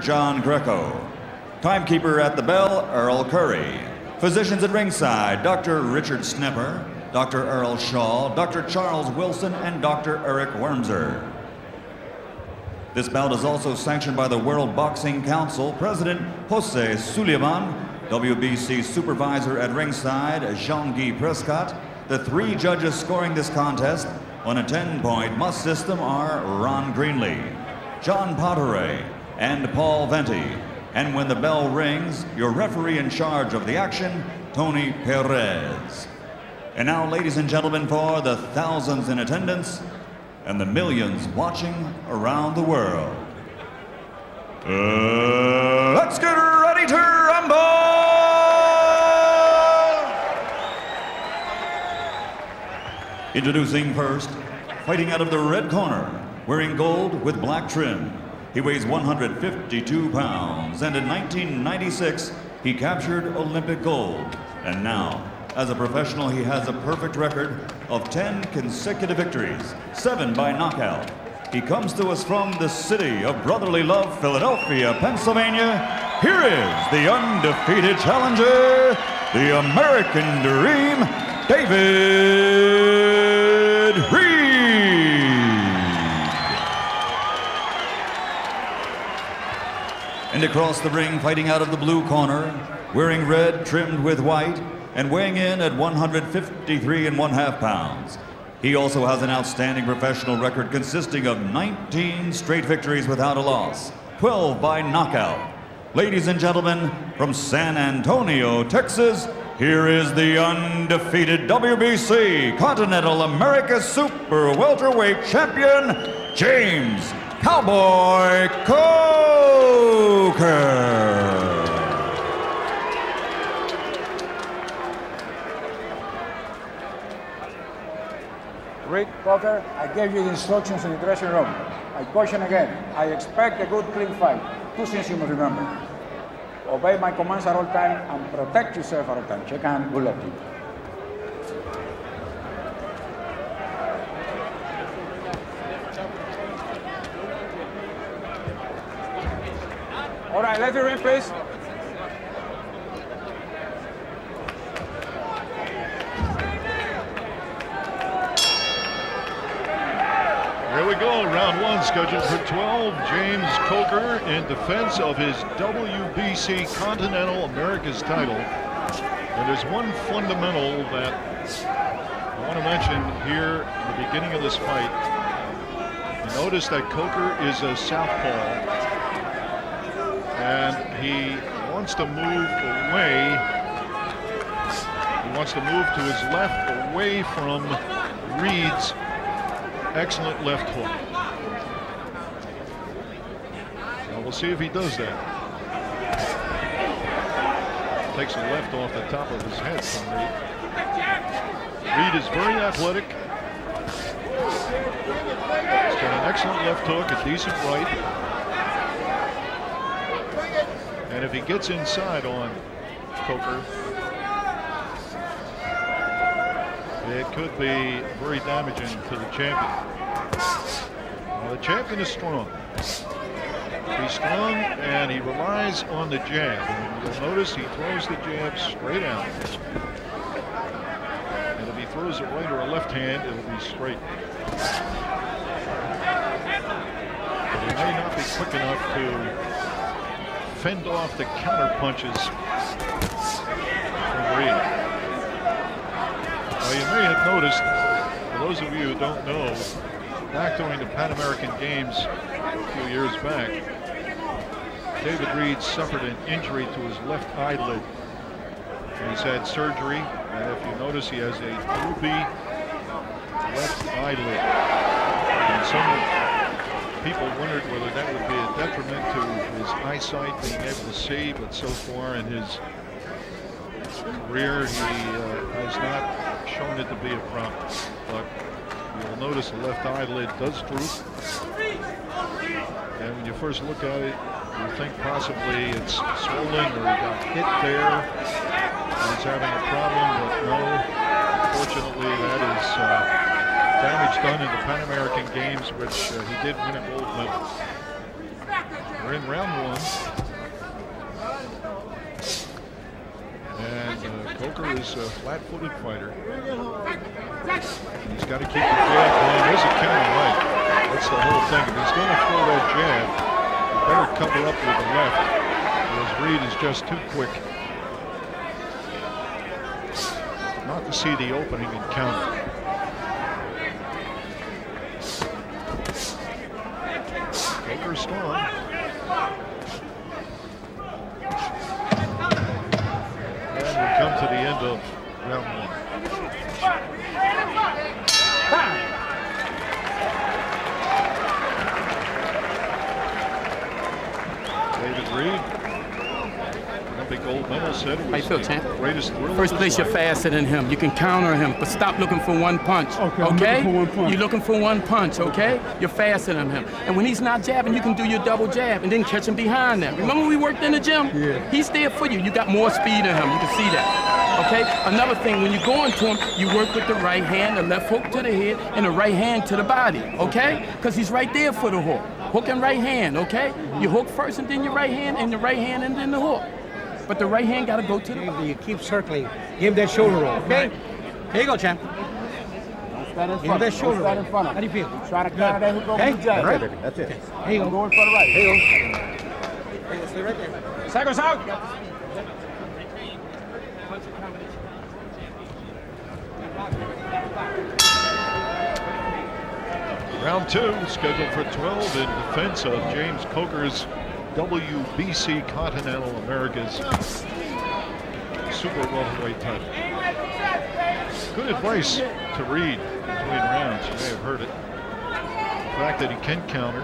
John Greco. Timekeeper at the bell, Earl Curry. Physicians at ringside, Dr. Richard Snepper, Dr. Earl Shaw, Dr. Charles Wilson, and Dr. Eric Wormser. This bout is also sanctioned by the World Boxing Council President Jose Sullivan, WBC Supervisor at ringside Jean-Guy Prescott. The 3 judges scoring this contest on a 10-point must system are Ron Greenlee, John Potteray, and Paul Venti. And when the bell rings, your referee in charge of the action, Tony Perez. And now, ladies and gentlemen, for the thousands in attendance and the millions watching around the world, let's get ready to rumble! Introducing first, fighting out of the red corner, wearing gold with black trim. He weighs 152 pounds, and in 1996, he captured Olympic gold. And now, as a professional, he has a perfect record of 10 consecutive victories, 7 by knockout. He comes to us from the city of brotherly love, Philadelphia, Pennsylvania. Here is the undefeated challenger, the American Dream, David Reid. And across the ring, fighting out of the blue corner, wearing red trimmed with white, and weighing in at 153½ pounds. He also has an outstanding professional record consisting of 19 straight victories without a loss, 12 by knockout. Ladies and gentlemen, from San Antonio, Texas, here is the undefeated WBC Continental America Super Welterweight Champion, James Cowboy Coker. Reid, Coker, I gave you the instructions in the dressing room. I caution again, I expect a good, clean fight. 2 things you must remember. Obey my commands at all time and protect yourself at all time. Shake a hand, good luck to you. All right, let's do it, please. Here we go, round 1 scheduled for 12. James Coker in defense of his WBC Continental America's title. And there's one fundamental that I want to mention here at the beginning of this fight. You notice that Coker is a southpaw, and he wants to move away. He wants to move to his left, away from Reid's excellent left hook. Now we'll see if he does that. Takes the left off the top of his head from Reid. Reid is very athletic. He's got an excellent left hook, a decent right. And if he gets inside on Coker, it could be very damaging to the champion. Now, the champion is strong. He's strong and he relies on the jab. And you'll notice he throws the jab straight out. And if he throws a right or a left hand, it'll be straight. But he may not be quick enough to fend off the counter punches from Reid. Now, you may have noticed, for those of you who don't know, back during the Pan American Games a few years back, David Reid suffered an injury to his left eyelid. And he's had surgery, and if you notice, he has a droopy left eyelid. And some people wondered whether that would be a detriment to his eyesight, being able to see, but so far in his career, he has not shown it to be a problem. But you'll notice the left eyelid does droop. And when you first look at it, you think possibly it's swollen or he got hit there. He's having a problem, but no. Unfortunately, that is damage done in the Pan American Games, which he did win a gold medal. We're in round one. And Coker is a flat-footed fighter. He's got to keep the jab going. There's a counter right. That's the whole thing. If he's going to throw that jab, he better cover up with the left, because Reid is just too quick not to see the opening and counter. Coker strong. And we come to the end of round one. David Reid, Olympic gold medal, said it How you was feel, the champ? greatest thrill of First his place, you're life. faster than him. You can counter him, but stop looking for one punch. Okay, I'm looking for one punch. You're looking for one punch, okay? You're faster than him. And when he's not jabbing, you can do your double jab and then catch him behind that. Remember when we worked in the gym? Yeah. He's there for you. You got more speed than him. You can see that. Okay? Another thing, when you go into him, you work with the right hand, the left hook to the head, and the right hand to the body, okay? Because he's right there for the hook. Hook and right hand, okay? You hook first and then your right hand, and the right hand and then the hook. But the right hand got to go to the body. You keep circling. Give that shoulder roll. Okay? Here you go, champ. Stand in Give that shoulder Stand roll. in front of How do you feel? Try to counter that hook over Okay? the jab. That's it. That's it. Here you I'm go. going for the right. Here you go. Hey, stay right there. Seconds out. Round two, scheduled for 12 in defense of James Coker's WBC Continental America's super welterweight title. Good advice to Reid between rounds. You may have heard it. The fact that he can counter.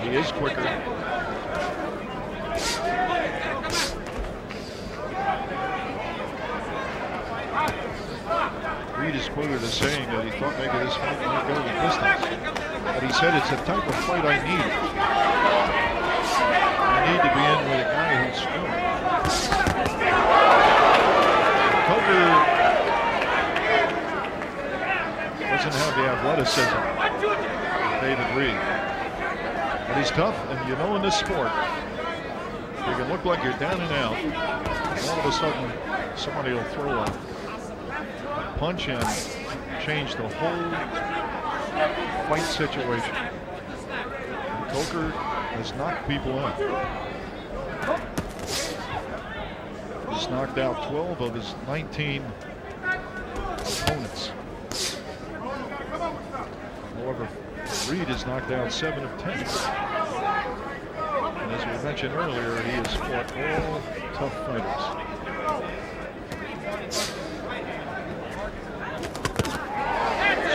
He is quicker. Reid is quoted as saying that he thought maybe this fight might go the distance. But he said it's the type of fight I need. I need to be in with a guy who's strong. Coker doesn't have the athleticism of David Reid. But he's tough, and you know in this sport, you can look like you're down and out, and all of a sudden somebody will throw a punch and change the whole fight situation. And Coker has knocked people out. He's knocked out 12 of his 19 opponents. However, Reid has knocked out 7 of 10. And as we mentioned earlier, he has fought all tough fighters.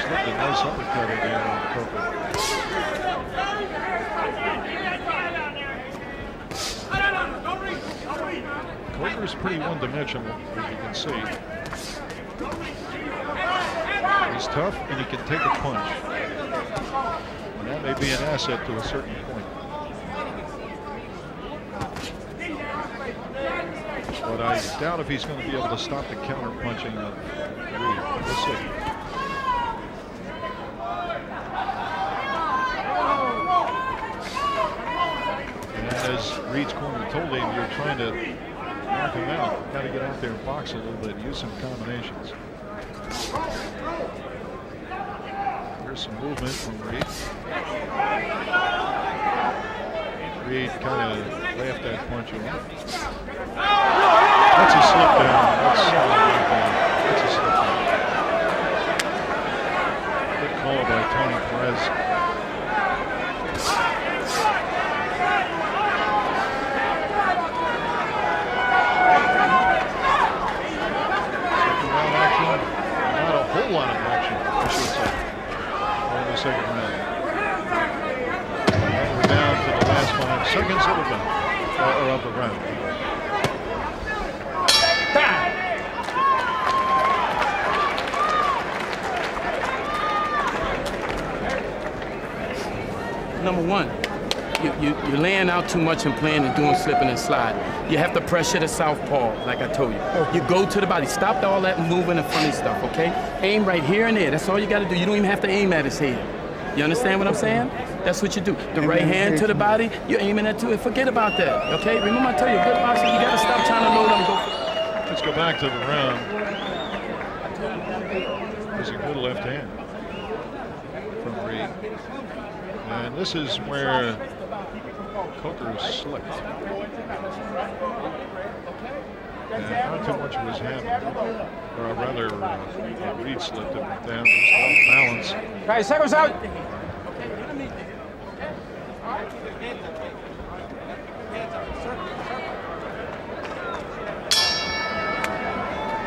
Slipped a nice uppercut in there on Coker. Coker is pretty one-dimensional, as you can see. He's tough and he can take a punch. And that may be an asset to a certain point. But I doubt if he's going to be able to stop the counter punching of Reid. We'll see. And as Reid's corner told him, you're trying to knock him out. You've got to get out there and box a little bit, use some combinations. There's some movement from Reid. Reid kind of laughed that punch off. That's a slip down. That's a slip down. Good call by Tony Perez. Second round action. Not a whole lot of action, I should say, in the second round. And we're down to the last 5 seconds of the round. Or of the round. Number one, you're laying out too much and playing and doing slipping and sliding. You have to pressure the southpaw, like I told you. You go to the body. Stop all that moving and funny stuff, okay? Aim right here and there. That's all you got to do. You don't even have to aim at his head. You understand what I'm saying? That's what you do. The right hand to the body, you're aiming at to it. Forget about that, okay? Remember I tell you, a good boxer, you got to stop trying to load up and go. Let's go back to the round. There's a good left hand from Reid. And this is where Coker slipped. And not too much was happening. Or rather, Reid slipped it down, just off balance. Guys, seconds out.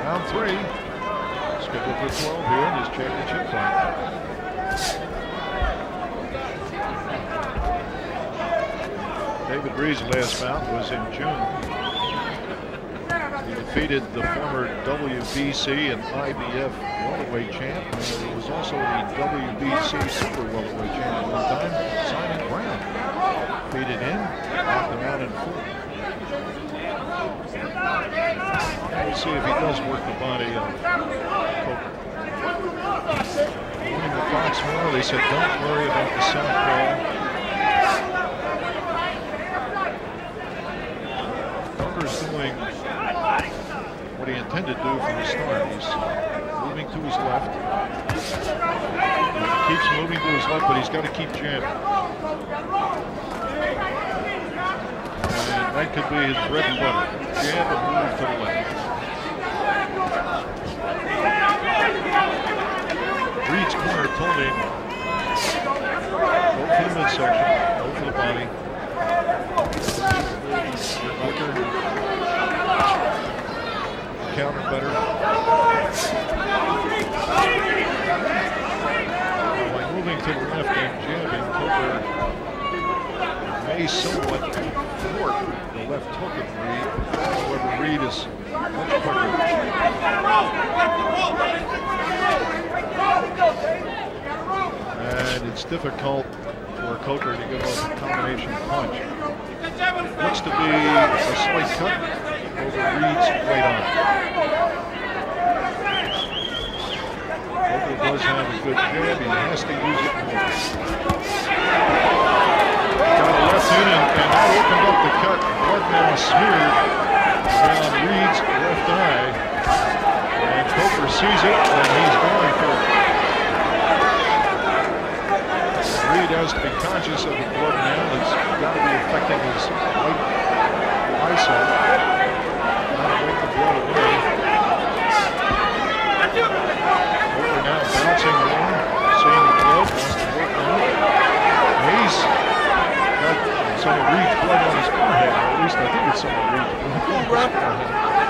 Round 3. Scheduled for 12 here in this championship fight. David Reid's last bout was in June. He defeated the former WBC and IBF welterweight champ, and he was also the WBC super welterweight champ at one time, Simon Brown. Beat it in, knocked him out in 4. We'll see if he does work the body of Coker. Winning the Fox more, they said don't worry about the southpaw. Coker's doing what he intended to do from the start. He's moving to his left. He keeps moving to his left, but he's got to keep jamming. And that could be his bread and butter. Jab and move to the left. Reid's corner told him, go for the midsection, go for the body. Coker counter better. By moving to the left and jabbing, Coker may somewhat thwart the left hook of Reid. However, Reid is much quicker. And it's difficult for Coker to get off a combination punch. Looks to be a slight cut over Reid's right arm. Coker does have a good jab. He has to use it more. Got a left in, and that opened up the cut. Blood now smeared around Reid's left eye. And Coker sees it, and he's going for it. Reid has to be conscious of the blood now. It's got to be affecting his right eyesight. Trying to wipe the blood away. Coker now bouncing around, seeing the blood, wants to work on it. He's got some of Reid's blood on his forehead, or at least I think it's some of Reid's blood on his forehead.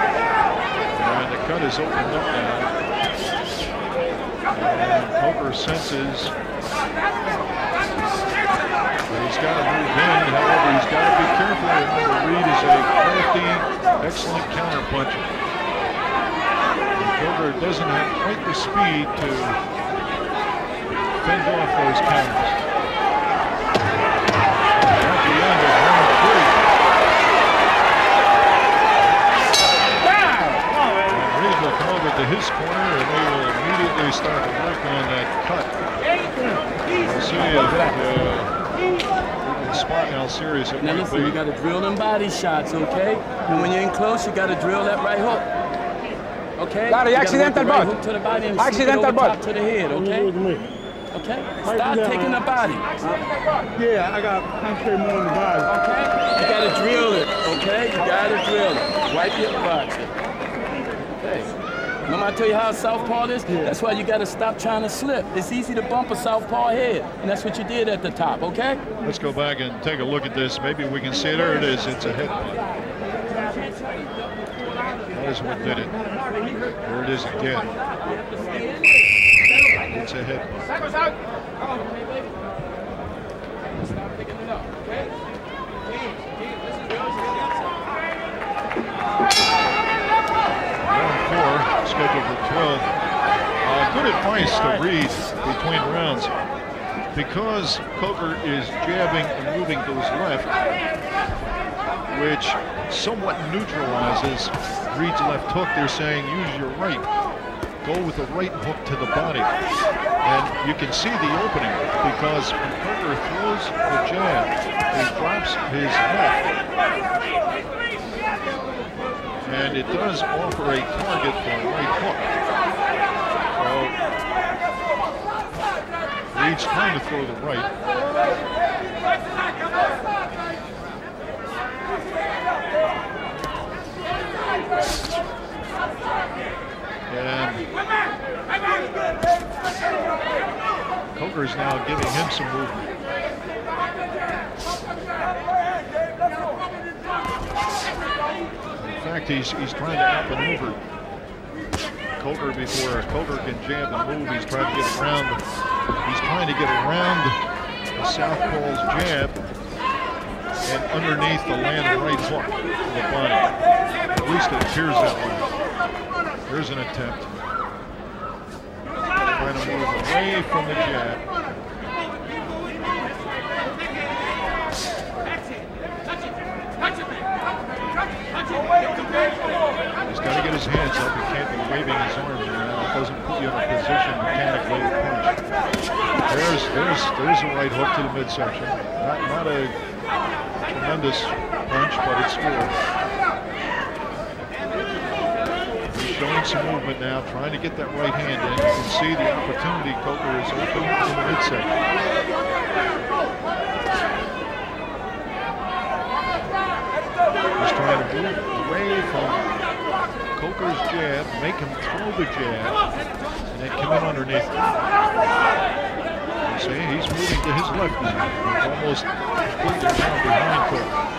And the cut is opened up now. And Coker senses he's got to move in, however, he's got to be careful. Remember, Reid is a crafty, excellent counterpuncher. Coker doesn't have quite the speed to fend off those counters. At the end of round 3. And Reid will come over to his corner, and they will immediately start to work on that cut. We'll see if spot how serious it now might listen, be. you got to drill them body shots, okay? And when you're in close, you got to drill that right hook. Okay? Larry, accidental right butt. hook to the body and Accidental over butt. top to the head, okay? Okay? Stop taking the body. Yeah, I got concentrate more on the body. Okay? You got to drill it, okay? You got to drill it. Wipe your butt. Okay. Remember I tell you how a southpaw is? Yeah. That's why you got to stop trying to slip. It's easy to bump a southpaw head, and that's what you did at the top, okay? Let's go back and take a look at this. Maybe we can see it. There it is. It's a headbutt. That is what did it. There it is again. It's a headbutt. Stop picking it up, okay? Round 4, scheduled for 12. Good advice to Reid between rounds. because Coker is jabbing and moving to his left, which somewhat neutralizes Reid's left hook, they're saying use your right. Go with the right hook to the body. And you can see the opening because when Coker throws the jab, he drops his left. And it does offer a target for a right hook. So Reid's trying to throw the right. And Coker is now giving him some movement. In fact, he's trying to outmaneuver Coker before Coker can jab and move. He's trying to get around. He's trying to get around the southpaw's jab and underneath the land right hook to the body. At least it appears that way. Here's an attempt. Trying to move away from the jab. He's got to get his hands up. He can't be waving his arms around. It doesn't put you in a position mechanically to punch. There's a right hook to the midsection. Not a tremendous punch, but it's good. Showing some movement now, trying to get that right hand in. You can see the opportunity Coker is open in the midsection. He's trying to move away from Coker's jab, make him throw the jab, and then come in underneath him. You see, he's moving to his left now. He's almost completely down behind Coker.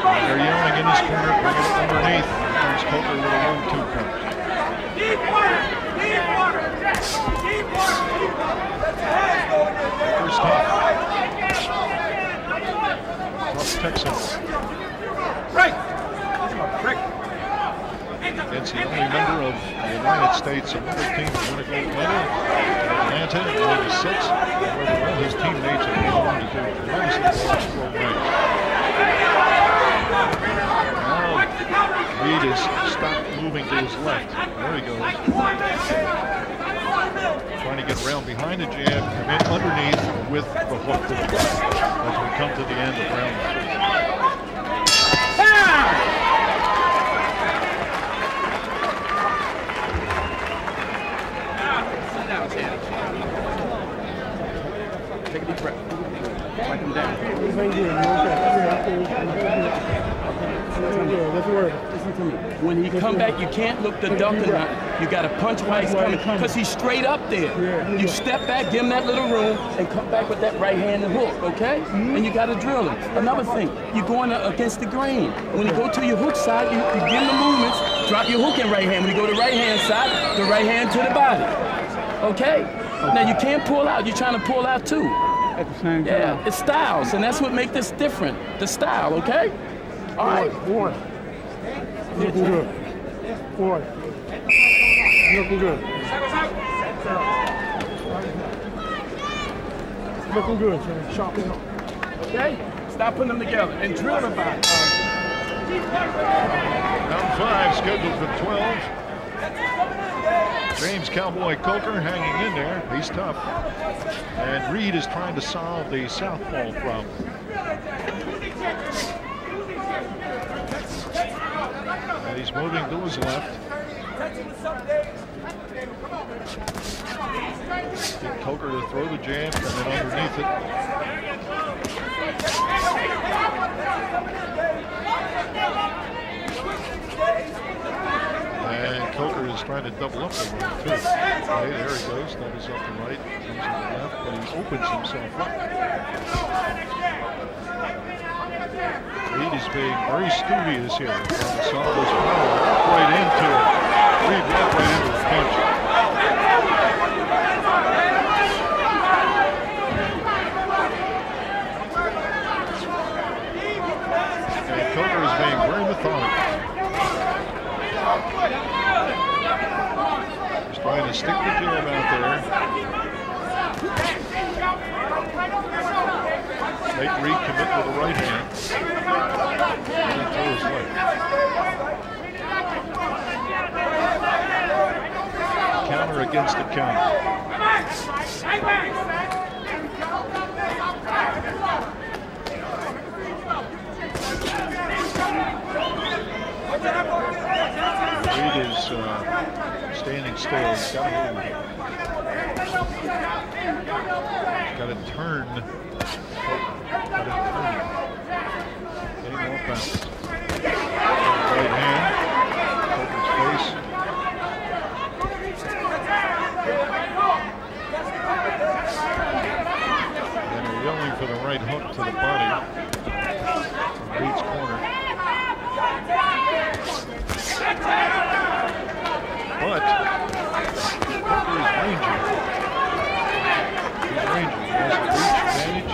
They're yelling in his corner, bring it underneath. Here's Coker with a 1-2 punch. Coker's tough. Tough Texan. Against the only member of the United States Olympic team to win a gold medal. Atlanta in '96. However, all his teammates have gone on to do tremendously well gold medals. Reid has stopped moving to his left. There he goes. Trying to get around behind the jab, come in underneath with the hook to the back as we come to the end of round 3. Sit down, Chad. Take a deep breath. Wipe him down. Listen to me. When he come back, you can't look the duck and run. You got to punch while he's coming because he's straight up there. You step back, give him that little room, and come back with that right hand and hook, okay? And you got to drill him. Another thing, you're going against the grain. When you go to your hook side, you give him the movements, drop your hook in right hand. When you go to right hand side, the right hand to the body, okay? Now you can't pull out. You're trying to pull out too. At the same time. Yeah, it's styles, and that's what makes this different. The style, okay? All right. One. Looking good. One. Looking good. Looking good, Jimmy. Sharpen up. Okay? Stop putting them together and drill the body. Round 5 scheduled for 12. James Cowboy Coker hanging in there. He's tough. And Reid is trying to solve the southpaw problem. And he's moving to his left. Get Coker to throw the jab and then underneath it. And Coker is trying to double up the right too. Okay, there he goes. Doubles up the right, comes to the left, but he opens himself up. Reid is being very studious here. Trying to solve this problem. Walk right into it. Reid walked right into the punch. And Coker is being very methodical. He's Trying to stick the jab out there. Make Reid commit with the right hand. And then throw his left. Counter against the counter. Reid is standing still. He's got to move. He's got to turn. Getting more bounce. Right hand. Coker's face. And they're yelling for the right hook to the body. From Reid's corner. But Coker is rangy. He's rangy. He has a reach advantage.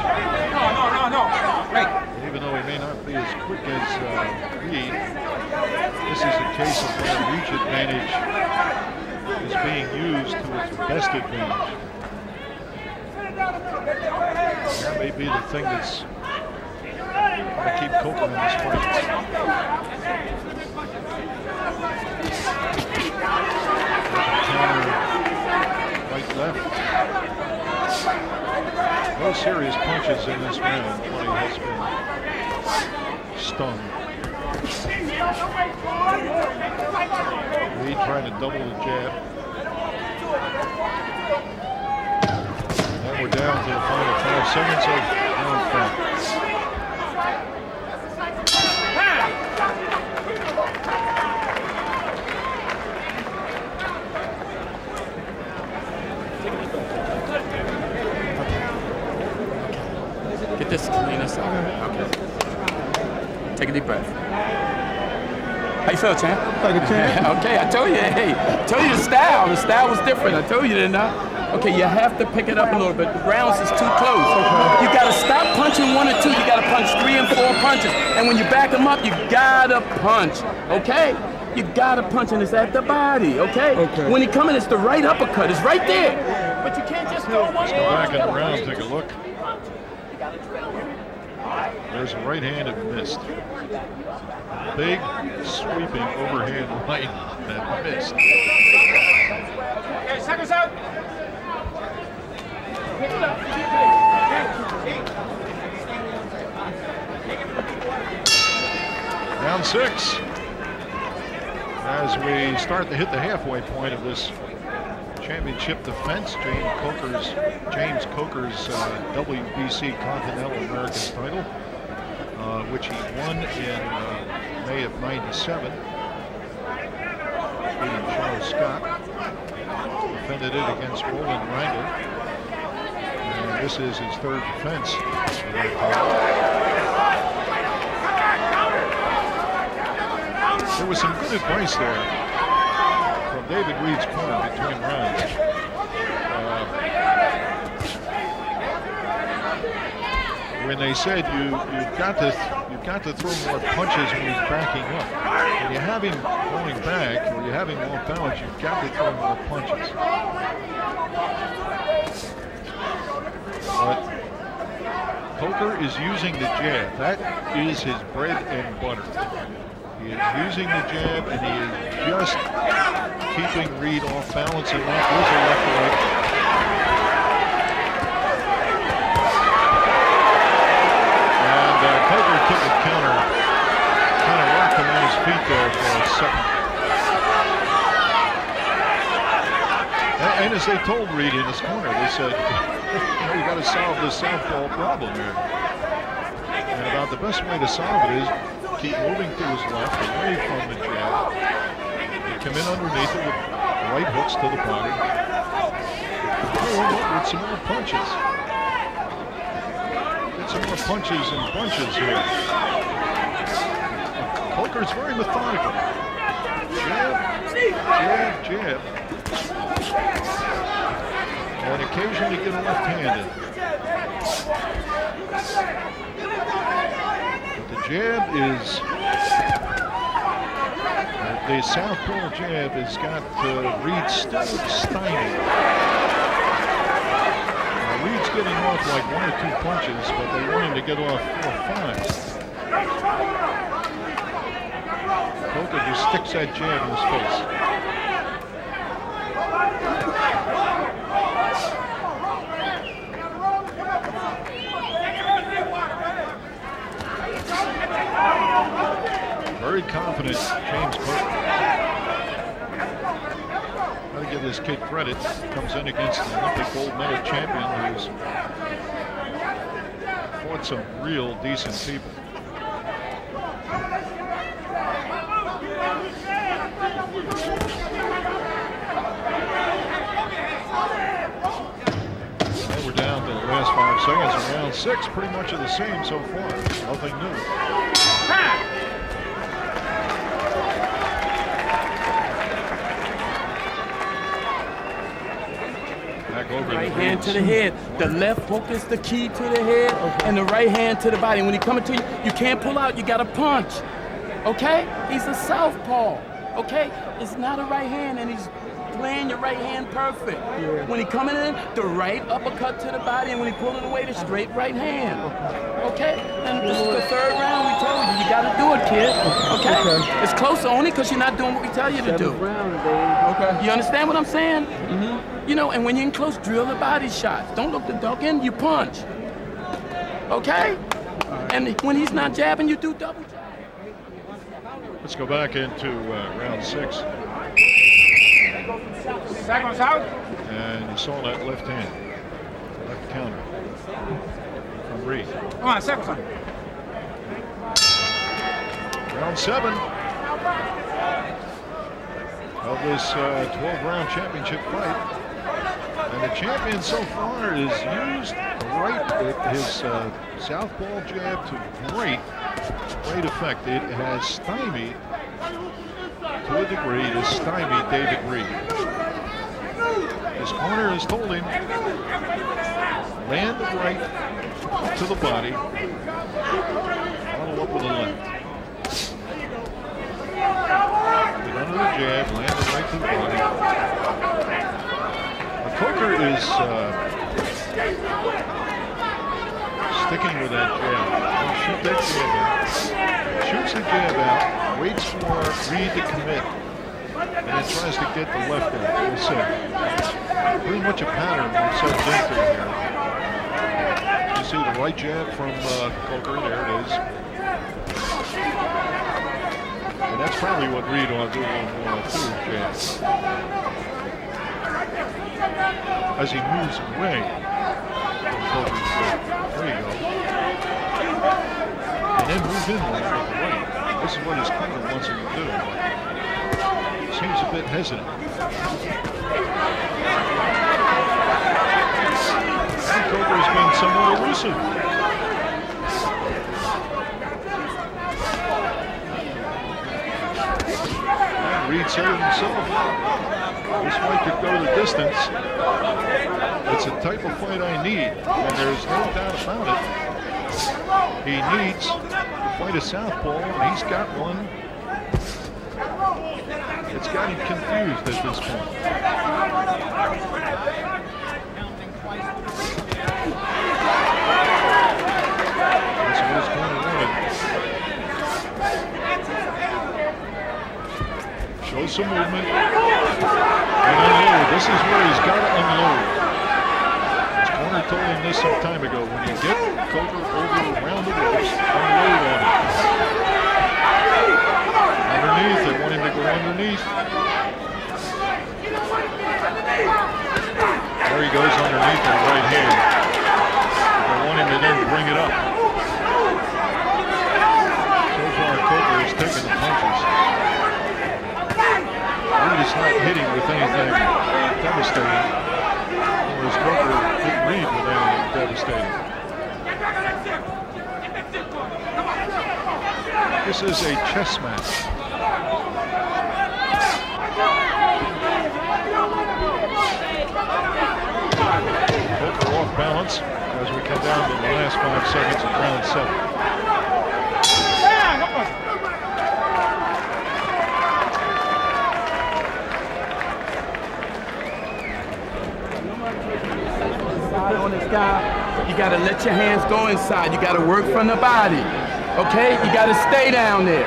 No. Right. Even though he may not be as quick as Reid, this is a case of where reach advantage is being used to its best advantage. That may be the thing that's going to keep Coker in this fight. Counter, right, left. No serious punches in this round. He has been stung. Reid trying to double the jab. And we're down to the final 5 seconds of round 5. Get this clean us up. Okay. Take a deep breath. How you feel, champ? Like a champ. Okay, I told you, hey, told you the style. The style was different. I told you, didn't I? Okay, you have to pick it up a little bit. The rounds is too close. Okay. You gotta stop punching 1 or 2. You gotta punch 3 and 4 punches. And when you back them up, you gotta punch. Okay? You gotta punch, and it's at the body. Okay? Okay. When he coming, it's the right uppercut. It's right there. But you can't just go one. Let's go back in the round, take a look. There's a right hand that missed. Big, sweeping overhand right that missed. Okay, seconds out. Round 6. As we start to hit the halfway point of this championship defense, James Coker's WBC Continental American title, which he won in May of '97, beating Charles Scott. Defended it against Roland Wrangler, and this is his 3rd defense of that title. There was some good advice there from David Reid's corner between rounds. When they said you've got to throw more punches when he's backing up. When you have him going back or you have him more balance, you've got to throw more punches. But Coker is using the jab. That is his bread and butter. He is using the jab, and he is just keeping Reid off balance enough. There's a left right. And Coker took a counter, kind of rocked him on his feet there for a second. And as they told Reid in his corner, they said, you got to solve this southpaw problem here. And about the best way to solve it is keep moving to his left, away from the jab. You come in underneath it with right hooks to the body. With some more punches. Get some more punches and bunches here. Coker's very methodical. Jab, jab, jab. And occasionally get a left-handed. But the jab is The southpaw jab has got Reid still stymied. Reid's getting off like 1 or 2 punches, but they want him to get off 4 or 5. Coker just sticks that jab in his face. Very confident, James Coker. Got to give this kid credit. Comes in against the Olympic gold medal champion who's fought some real decent people. And we're down to the last 5 seconds of round 6. Pretty much of the same so far. Nothing new. Right hand to the head. The left hook is the key to the head, and the right hand to the body. When he coming to you, you can't pull out. You got to punch. Okay? He's a southpaw. Okay? It's not a right hand, and he's playing your right hand perfect. Yeah. When he coming in, the right uppercut to the body, and when he pulling away, the straight right hand. Okay? And this is the 3rd round. We told you, you got to do it, kid. Okay? It's closer only because you're not doing what we tell you to do. Okay. You understand what I'm saying? Mm-hmm. You know, and when you're in close, drill the body shots. Don't look the duck in, you punch. Okay? And when he's not jabbing, you do double jab. Let's go back into round 6. Seconds out. And you saw that left hand. Left counter from Reid. Come on, seconds out. Round 7 of this 12-round championship fight. And the champion so far has used his southpaw jab to great effect. It has stymied, to a degree, it has stymied David Reid. His corner has told him, land the right to the body, follow up with a left. Get under the jab, land the right to the body. Coker is sticking with that jab. He'll shoot that jab out. Shoots the jab out, waits for Reid to commit, and then tries to get the left in. We'll see. Pretty much a pattern we've set into here. You see the right jab from Coker, there it is. And that's probably what Reid ought to do on 2 jabs. As he moves away from Coker's jab. There you go. And then move in with the right. This is what his corner wants him to do. Seems a bit hesitant. And Coker's been somewhat elusive. And Reid said it himself. This fight could go the distance. It's a type of fight I need, and there's no doubt about it. He needs to fight a southpaw, and he's got one. It's got him confused at this point. That's what his corner wanted. Shows some movement. And unload. This is where he's got to unload. His corner told him this some time ago. When you get Coker over around the ropes, unload on him. Underneath, they want him to go underneath. There he goes underneath the right hand. They want him to then bring it up. So far, Coker is taking the punches. Reid is not hitting with anything devastating, whereas Coker didn't Reid with anything devastating. This is a chess match. Coker off balance as we come down to the last 5 seconds of round 7. got to let your hands go inside. You got to work from the body. Okay? You got to stay down there.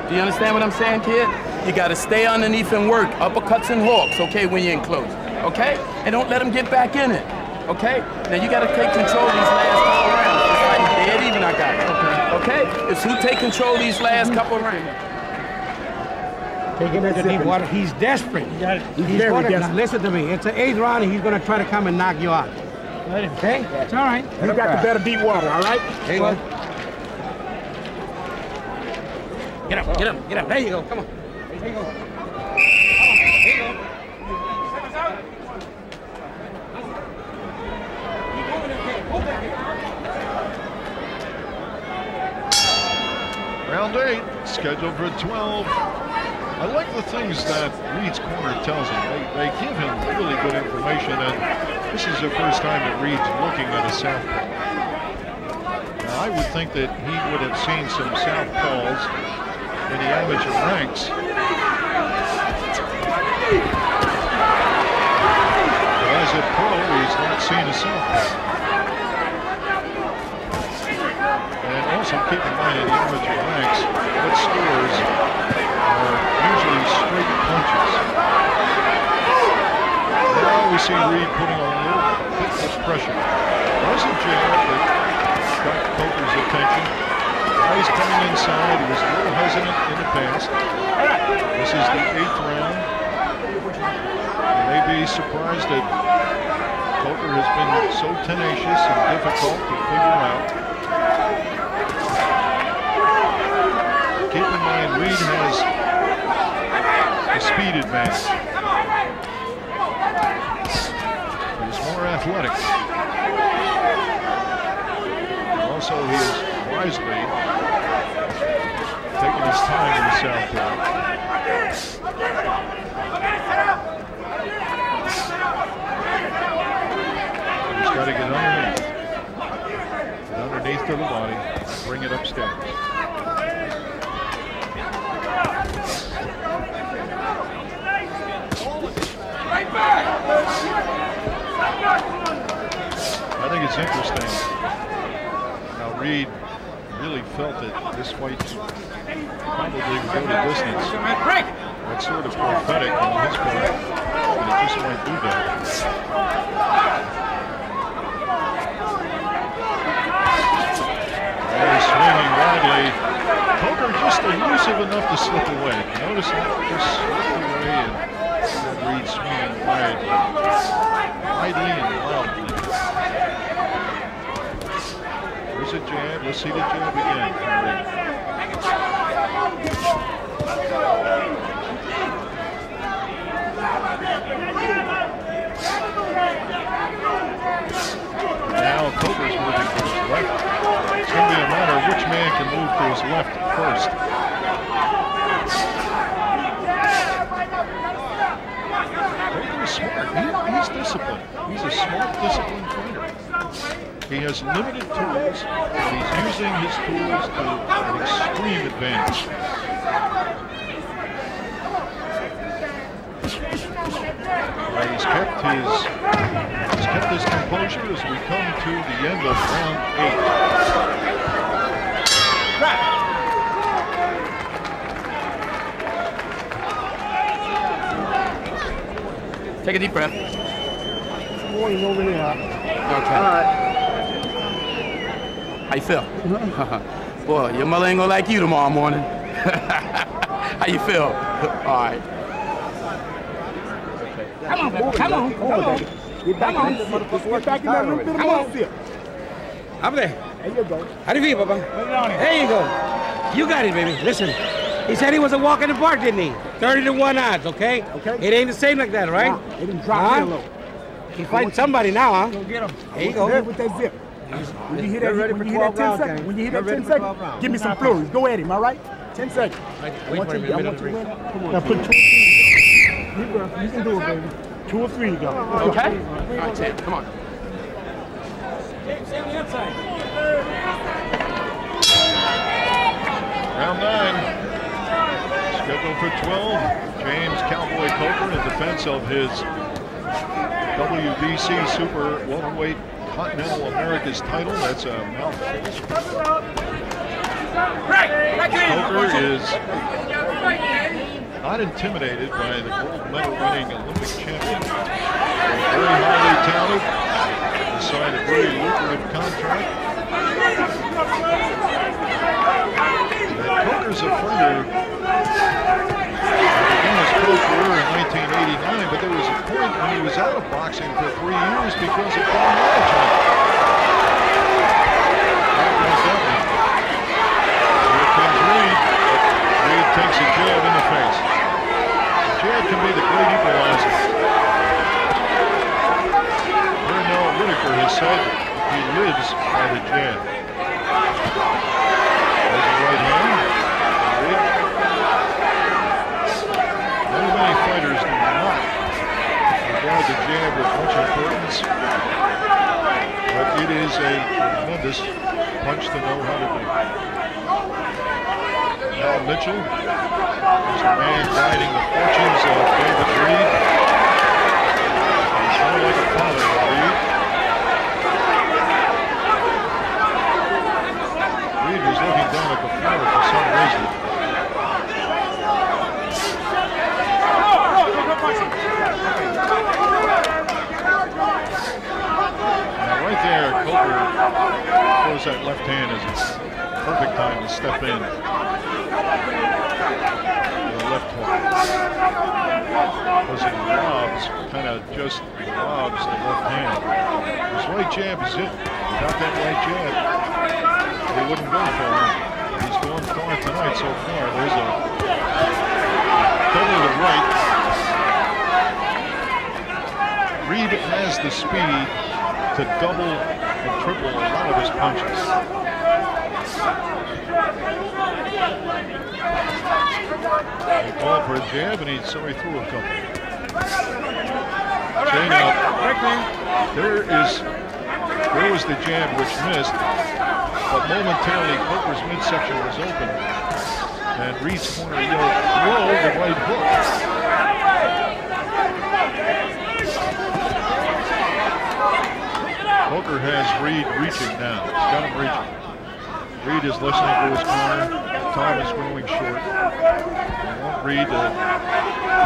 Do you understand what I'm saying, kid? You got to stay underneath and work. Uppercuts and hooks, okay, when you're in close. Okay? And don't let them get back in it. Okay? Now you got to take control of these last couple rounds. It's like dead even, I got it. Okay? It's who take control of these last couple rounds. Take him into deep water. He's desperate. He's very desperate. Now, listen to me. It's an 8th round, and he's going to try to come and knock you out. Okay? It's all right. You got the better deep water, all right? There you go. Get up, get up, get up. There you go. Come on. There you go. There you go. Round 8, scheduled for 12. I like the things that Reid's corner tells him. They give him really good information, and this is the first time that Reid's looking at a southpaw. Now, I would think that he would have seen some southpaws in the amateur ranks. But as a pro, he's not seen a southpaw. And also keep in mind in the amateur ranks, what scores are usually straight punches. Now we see Reid putting on a little bit less pressure. There's a jab that got Coker's attention. Now he's coming inside. He was a little hesitant in the past. This is the 8th round. You may be surprised that Coker has been so tenacious and difficult to figure out. Keep in mind, Reid has a speed advantage. He's more athletic. Also, he is wisely taking his time in the southpaw. He's got to get underneath. Get underneath to the body. Bring it upstairs. I think it's interesting. Now Reid really felt that this fight probably would go the distance. That's sort of prophetic on his part, and it just might do that. He's swinging widely. Coker just elusive enough to slip away. Notice that just slipped away and Reid swinging widely and wildly. There's a jab. Let's see the jab again from Reid. Now Coker's moving to his left. It's going to be a matter of which man can move to his left first. Coker's smart. He's disciplined. He's a smart, disciplined fighter. He has limited tools, but he's using his tools to an extreme advantage. He's kept his composure as we come to the end of round 8. Take a deep breath. Going over there. Okay. All right. How you feel? Boy, your mother ain't gonna like you tomorrow morning. How you feel? All right. Come on, come on. Get back in that little bit of field. Up there. There you go. How do you feel, Papa? There you go. You got it, baby. Listen, he said he was a walk in the park, didn't he? 30-1 odds, okay? Okay. It ain't the same like that, right? Nah, it didn't drop real low. He's fighting somebody now, huh? Go get him. There you go. With that zip. When you hit that 10 seconds, give me some flurries. Go at him, all right? 10 seconds. Wait for him in the middle of the ring. Now put 2 or 3. You can do it, baby. 2 or 3 to go. Okay? All right, Ted, come on. Round 9, scheduled for 12. James Cowboy Coker in defense of his WBC Super Welterweight Continental America's title. That's a mouthful. Coker is not intimidated by the gold medal winning Olympic champion. Very highly touted, signed a very lucrative contract. Coker's a fighter. Began his pro career in 1989, but there was a point when he was out of boxing for 3 years because of poor management. Here comes Reid. Reid takes a jab in the face. The jab can be the great equalizer. Bernal Whitaker has said he lives by the jab. There's a right hand. Many fighters do not regard the jab with much importance, but it is a tremendous punch to know how to do. Al Mitchell is the man guiding the fortunes of David Reid. He's more like a father to Reid. Reid was looking down at the floor for some reason. Now right there, Coker throws that left hand as it's perfect time to step in. The left hook. Because he lobs, kind of just lobs the left hand. His right jab is it. Without that right jab, he wouldn't go for him. He's gone far tonight so far. There's a double to the right. Reid has the speed to double and triple a lot of his punches. He called for a jab and he threw a couple. Chain up. There was the jab which missed, but momentarily Coker's midsection was open and Reid's corner yelled, "Throw the right hook." Coker has Reid reaching now. He's got him reaching. Reid is listening to his corner. Time is growing short. They want Reid to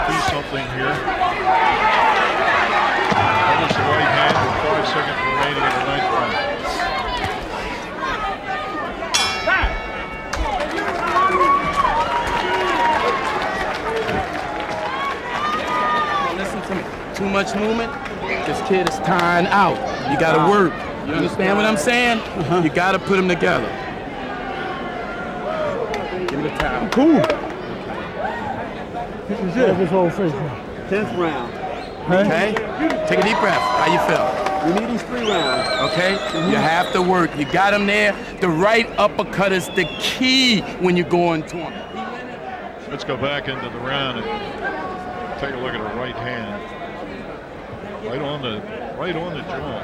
do something here. That was the right hand with 5 seconds remaining in the 9th round. Listen to me. Too much movement. This kid is tired out. You gotta work. You understand what I'm saying? You gotta put them together. Give me the time. Cool. This is it. This whole first round. 10th round. Okay? Take a deep breath. How you feel? We need these 3 rounds. Okay? You have to work. You got him there. The right uppercut is the key when you're going to him. Let's go back into the round and take a look at a right hand. Right on the jaw.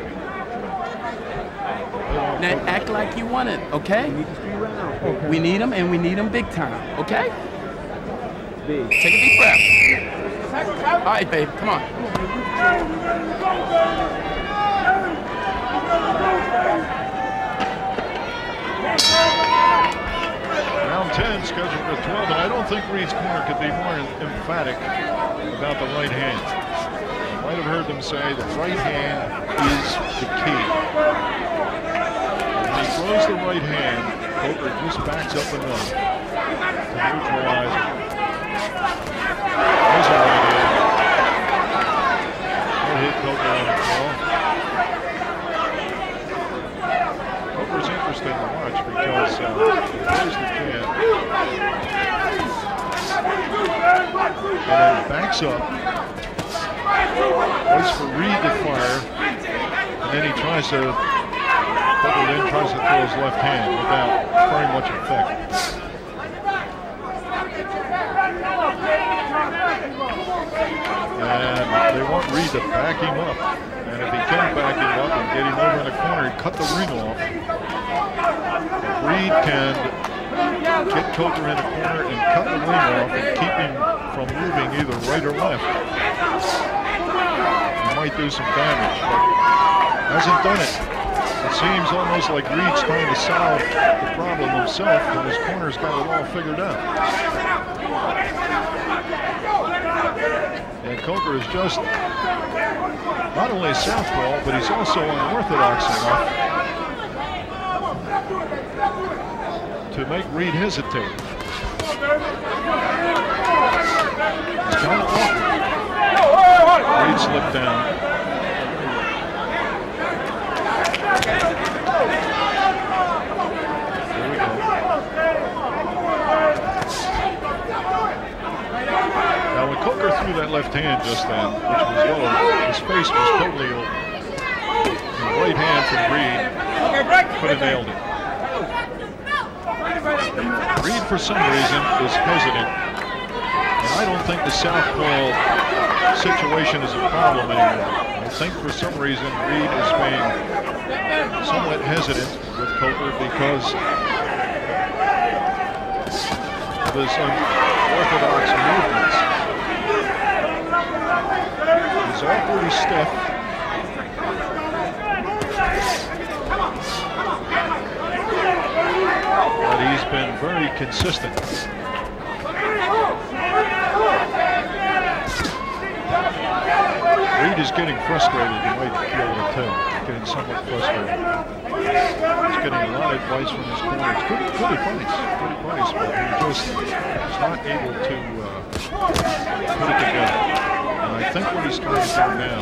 Now act like you want it, okay? We need these 3 rounds. Okay. We need them and we need them big time, okay? Big. Take a deep breath. All right, babe, come on. Round 10 scheduled for 12, and I don't think Reid's corner could be more emphatic about the right hand. You might have heard them say the right hand is the key. When he throws the right hand, Coker just backs up enough to neutralize it. There's a right hand. That hit Coker on the ball. Coker's interesting to watch because there's the jab. And then backs up. Waits for Reid to fire. And then he tries to throw his left hand without very much effect. And they want Reid to back him up. And if he can back him up and get him over in the corner and cut the ring off, if Reid can get Coker in the corner and cut the ring off and keep him from moving either right or left, he might do some damage, but hasn't done it. It seems almost like Reid's trying to solve the problem himself, but his corner's got it all figured out. And Coker is just not only a southpaw, but he's also unorthodox enough to make Reid hesitate. It's kind of awkward. Reid slipped down. Here we go. Now when Coker threw that left hand just then, which was low, his face was totally open. And the right hand from Reid could have nailed it. Reid, for some reason, is hesitant. And I don't think the southpaw situation is a problem anymore. I think for some reason Reid is being somewhat hesitant with Coker because of his unorthodox movements. He's awkwardly stiff. But he's been very consistent. Reid is getting frustrated. You might be able to tell. Getting somewhat frustrated. He's getting a lot of advice from his corners. Good advice, but he just is not able to put it together. And I think what he's trying to do now,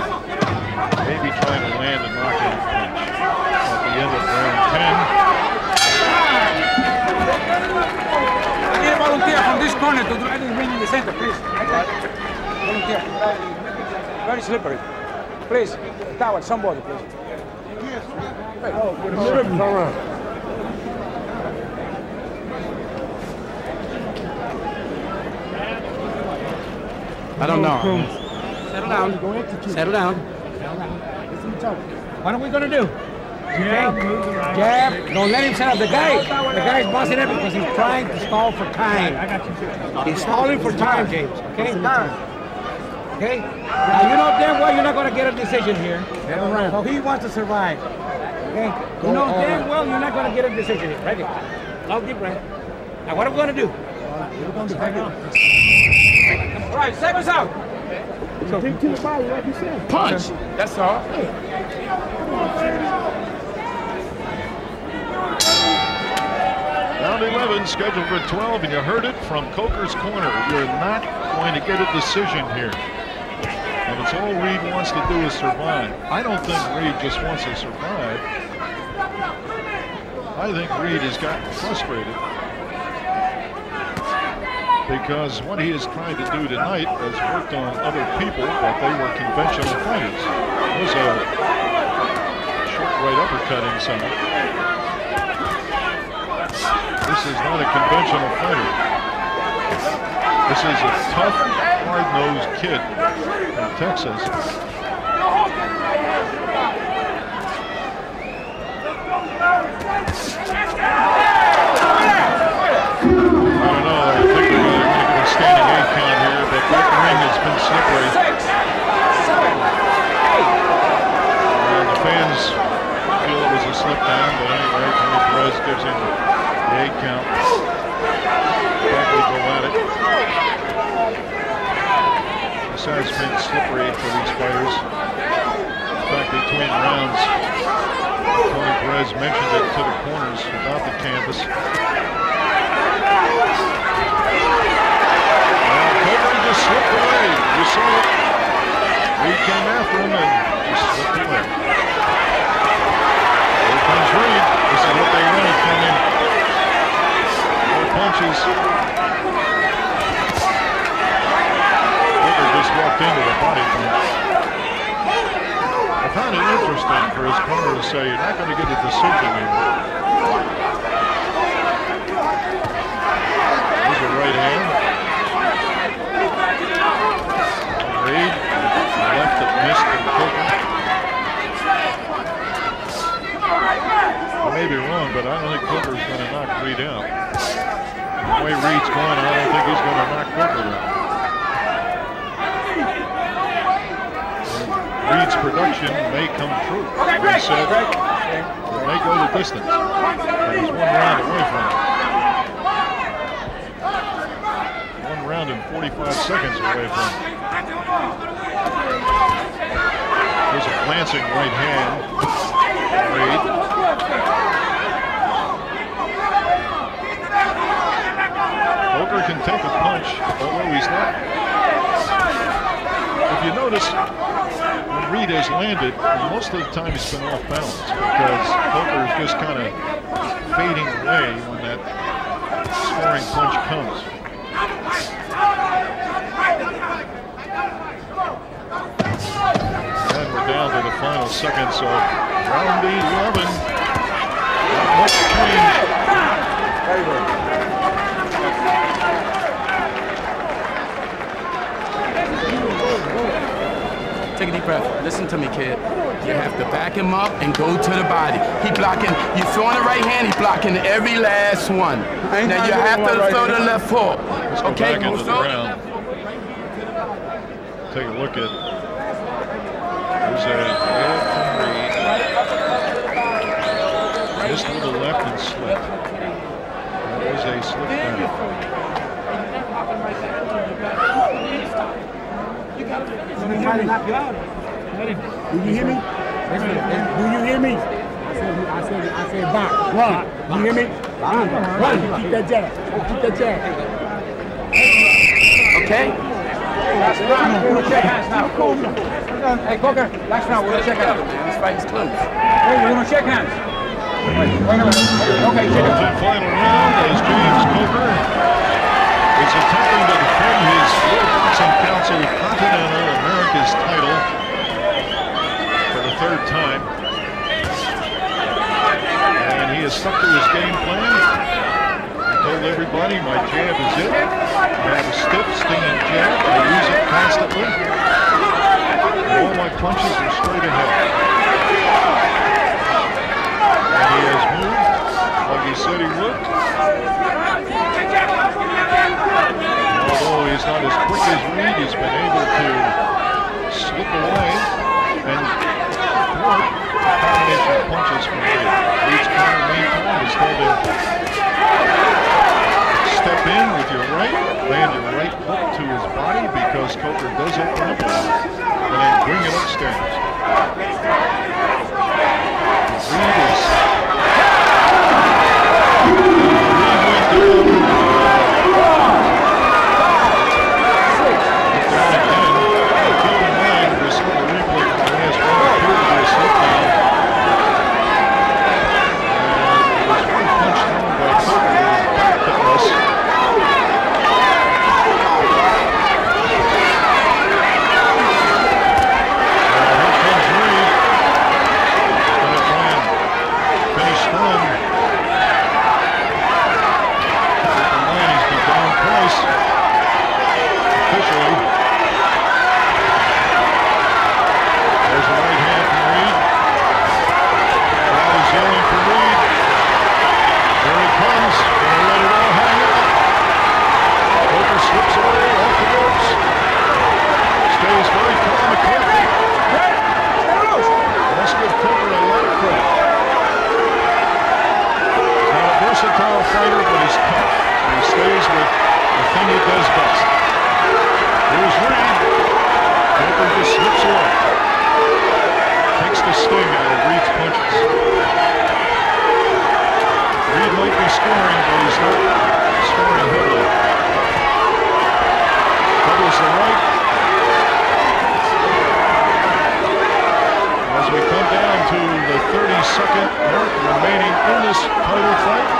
maybe trying to land a knockout punch at the end of round 10. I need a volunteer from this corner to try to ring in the center, please. Volunteer. Very slippery. Please, towel, somebody, please. I don't know. Settle down. Settle down. What are we gonna do? Jab. Don't let him set up. The guy's bossing it because he's trying to stall for time. He's stalling for time, James. Okay? Okay? Now you know damn well you're not gonna get a decision here. So he wants to survive. Okay? You know damn well you're not gonna get a decision here. Right here. Long deep breath. Now what are we gonna do? Right, seconds out. So take to the body, like you said. Punch. That's all. Round 11 scheduled for 12, and you heard it from Coker's corner. You're not going to get a decision here. And it's all Reid wants to do is survive. I don't think Reid just wants to survive. I think Reid has gotten frustrated because what he has tried to do tonight has worked on other people, but they were conventional fighters. There's a short right uppercut inside. This is not a conventional fighter. This is a tough, hard-nosed kid from Texas. I don't know, I think they're going to get a standing 8 count here, but that ring has been slippery. And the fans feel it was a slip down, but anyway, Tony Perez gives him the 8 count. Back we go at it. This has been slippery for these fighters. In fact, between rounds, Tony Perez mentioned it to the corners about the canvas. Coker just slipped away. You saw it. Reid came after him and just slipped away. Here comes Reid. This is what they wanted from him. More punches. Coker just walked into the body punch. I found it interesting for his corner to say, you're not going to get a decision here. There's a right hand. Reid, left that missed from Coker. I may be wrong, but I don't think Coker's going to knock Reid out. The way Reid's going, I don't think he's going to knock Coker out. Reid's production may come true. He said may go the distance. But he's 1 round away from it. 1 round and 45 seconds away from it. There's a glancing right hand. Reid. Coker can take a punch, although he's not. If you notice, when Reid has landed, most of the time he's been off balance because Coker is just kind of fading away when that scoring punch comes. And we're down to the final seconds of round 11. Not much change. Very good. Take a deep breath. Listen to me, kid. You have to back him up and go to the body. He blocking. You throwing the right hand. He's blocking every last one. Now you have to throw the left hook. Let's go Okay, back into the round. Take a look at. There's a jab from Reid. Just with the left and slip. That was a slip down. Do you hear me? Do you hear me? I said back. Run. You hear me? Run. Keep that jab. Keep that jab. Okay? Last round. We're going to check hands now. Hey, Coker. Last round. We're going to check hands. This fight is close. Hey, we're going to check hands. Wait a minute. Okay, check The hands. final round as James Coker is attempting to defend his World Boxing Council Continental America's title for the 3rd time. And he has stuck to his game plan. He told everybody, my jab is it. I have a stiff, stinging jab. I use it constantly. And all my punches are straight ahead. And he has moved like he said he would. Although he's not as quick as Reid, he's been able to slip away and thwart a combination of punches from Reid. Reid's corner meantime has told him, step in with your right, land your right hook to his body because Coker does open up a lot, and then bring it upstairs. Reid is... Reid went down. Fighter, but he's tough. And he stays with the thing he does best. Here's Reid. Coker just slips away. Takes the sting out of Reid's punches. Reid might be scoring, but he's not scoring heavily. Doubles the right. As we come down to the 32nd mark remaining in this title fight.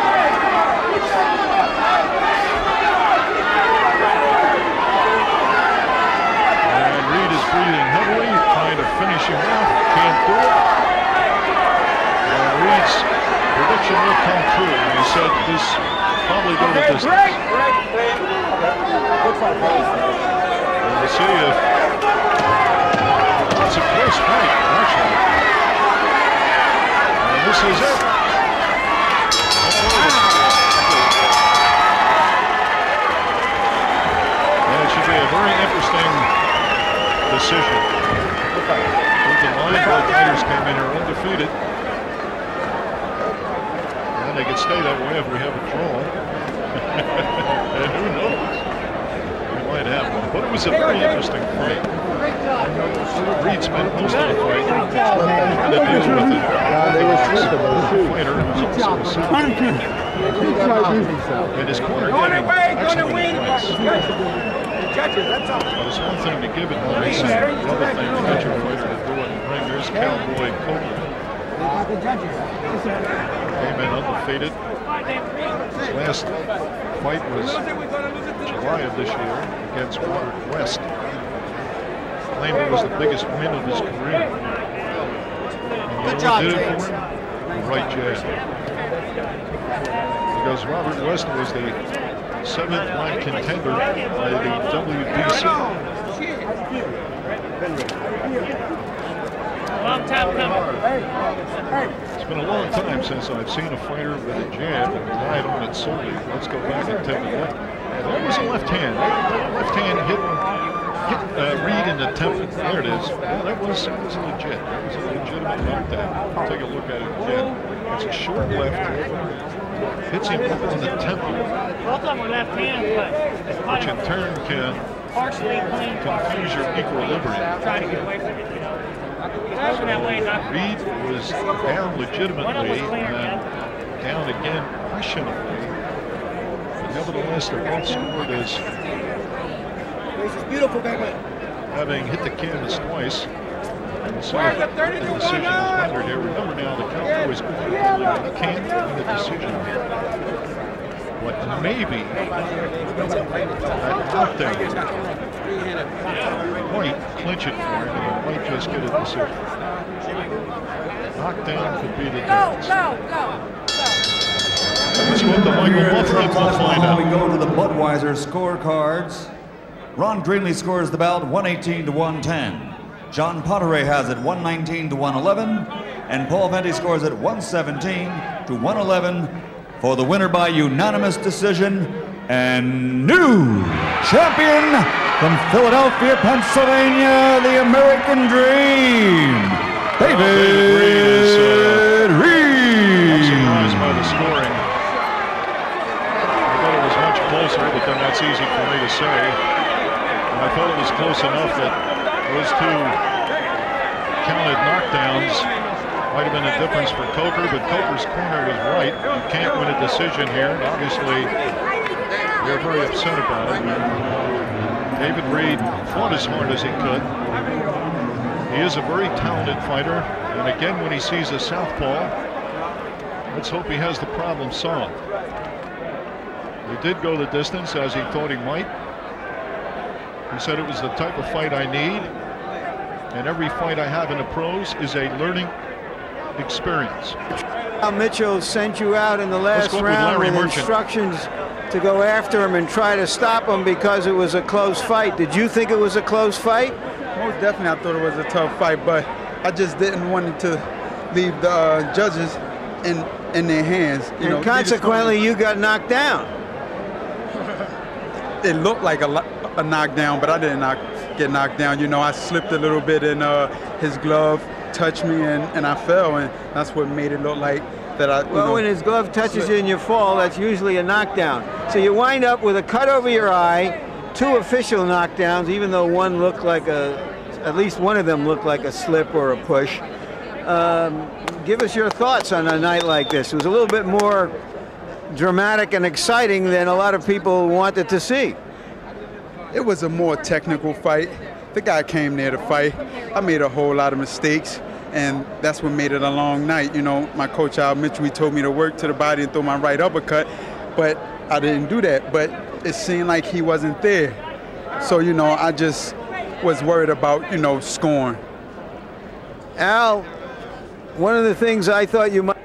Breathing heavily, trying to finish him off, can't do it. And Reid's prediction will come true. He said this probably go the distance. And we'll see if it's a close fight, actually. And this is it. And it should be a very interesting decision. Keep in mind, both fighters came in here undefeated. they could stay that way if we have a draw. And who knows? We might have one. But it was a very interesting fight. Reid spent most of the fight trying to deal with it. They were fighter who's also a Southpaw. And his corner gave him excellent advice. But it's one thing to give it advice, and the other thing to get your fighter to do it in the ring. There's Cowboy Coker. Came in undefeated. His last fight was July of this year against Robert West. Claimed it was the biggest win of his career. And you know what did it for him? The right jab. Because Robert West was the 7th ranked contender by the WBC. Long time coming. It's been a long time since I've seen a fighter with a jab and relied on it solely. Let's go back and take a look. That was a left hand. That left hand hit Reid in the temple. There it is. Yeah, that was legit. That was a legitimate knockdown. Take a look at it again. It's a short left. Hits him up on the temple. Both of them were left hand, which in turn can partially clean. confuse your equilibrium. Try to get away from it. That way, Reid was down legitimately and down again questionably. But nevertheless, they're both scored as having hit the canvas twice. And so the decision is rendered here. Remember now, the Cowboys can't win the decision here. But maybe that knockdown might clinch it for him, and he might just get a decision. Knockdown could be the difference. Let's go to Michael Buffett. We'll find out. We go to the Budweiser scorecards. Ron Greenlee scores the bout 118 to 110. John Potteray has it 119 to 111, and Paul Venti scores it 117 to 111 for the winner by unanimous decision and new champion from Philadelphia, Pennsylvania, the American Dream, David Reid. I'm surprised by the scoring. I thought it was much closer, but then that's easy for me to say. And I thought it was close enough that those two counted knockdowns might have been a difference for Coker, but Coker's corner was right. You can't win a decision here. And obviously, they're very upset about it. David Reid fought as hard as he could. He is a very talented fighter. And again, when he sees a southpaw, let's hope he has the problem solved. He did go the distance as he thought he might. He said it was the type of fight I need. And every fight I have in the pros is a learning experience. Mitchell sent you out in the last round with instructions to go after him and try to stop him because it was a close fight. Did you think it was a close fight? Most definitely, I thought it was a tough fight, but I just didn't want to leave the judges in their hands. You know, consequently, you got knocked down. It looked like a knockdown, but I didn't get knocked down. You know, I slipped a little bit and his glove touched me and I fell, and that's what made it look like that I. Well, when his glove touches you and you fall, that's usually a knockdown. So you wind up with a cut over your eye, 2 official knockdowns, even though one looked like at least one of them looked like a slip or a push. Give us your thoughts on a night like this. It was a little bit more dramatic and exciting than a lot of people wanted to see. It was a more technical fight. The guy came there to fight. I made a whole lot of mistakes, and that's what made it a long night. You know, my coach, Al Mitchell, he told me to work to the body and throw my right uppercut, but I didn't do that. But it seemed like he wasn't there. So, you know, I just was worried about, you know, scoring. Al, one of the things I thought you might.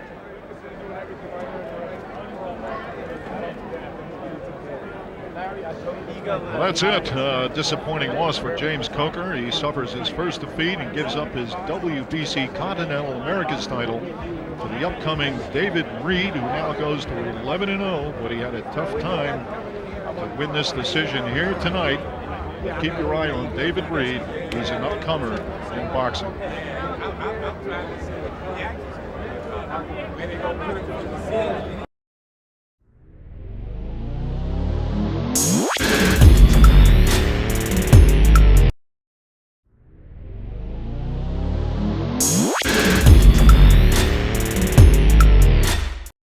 Well, that's it. Disappointing loss for James Coker. He suffers his first defeat and gives up his WBC Continental Americas title to the upcoming David Reid, who now goes to 11-0, but he had a tough time to win this decision here tonight. Keep your eye on David Reid. He's an upcomer in boxing. Maybe go put it in the ceiling.